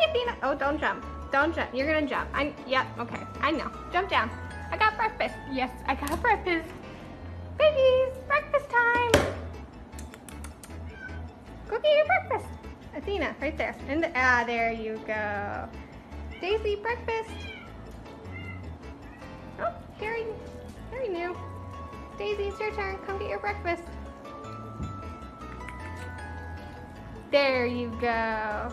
Athena. Oh, don't jump. Don't jump. You're gonna jump. Yep, okay. I know. Jump down. I got breakfast. Yes, I got breakfast. Babies, breakfast time. Go get your breakfast. Athena, right there. There you go. Daisy, breakfast. Oh, Harry knew. Daisy, it's your turn. Come get your breakfast. There you go.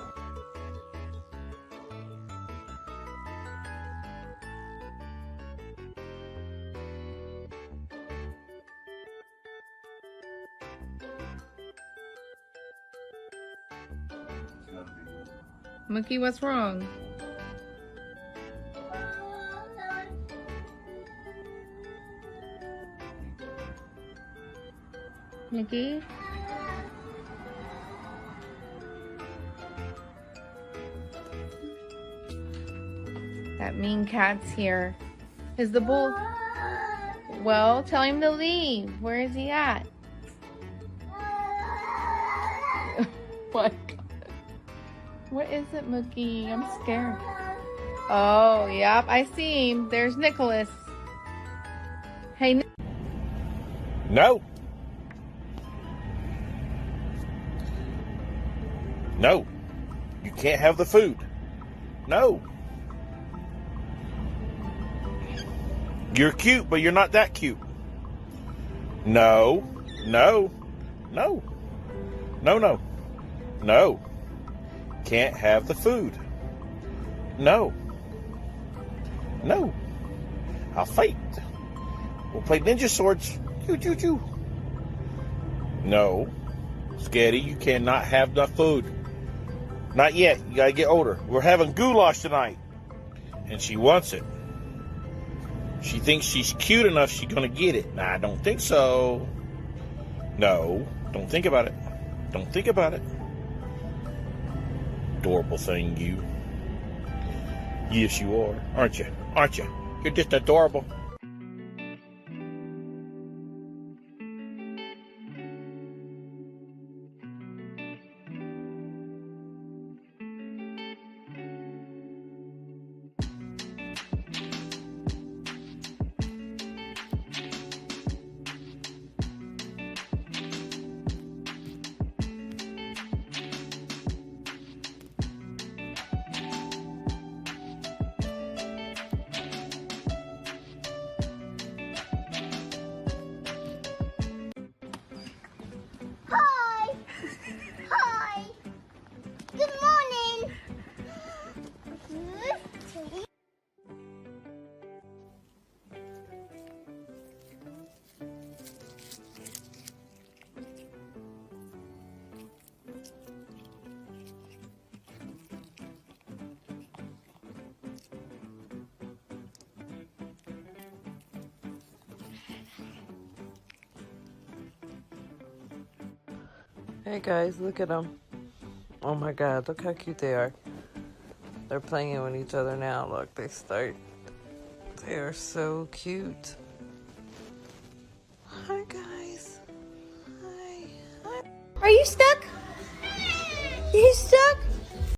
Mookie, what's wrong? Mickey? That mean cat's here. Is the bull? Well, tell him to leave. Where is he at? What? What is it, Mookie? I'm scared. Oh, yep, I see him. There's Nicholas. Hey, No. No. You can't have the food. No. You're cute, but you're not that cute. No. No. No. No, no. No. Can't have the food. No. No. I'll fight. We'll play ninja swords. Choo, choo, choo. No. Sketty, you cannot have the food. Not yet. You gotta get older. We're having goulash tonight. And she wants it. She thinks she's cute enough she's gonna get it. Nah, I don't think so. No. Don't think about it. Don't think about it. Adorable thing, you. Yes, you are. Aren't you? Aren't you? You're just adorable. Hi! Hi! Good morning! Hey guys, look at them. Oh my god, look how cute they are. They're playing with each other now. Look, they start. They are so cute. Hi guys. Hi. Hi. Are you stuck? You stuck?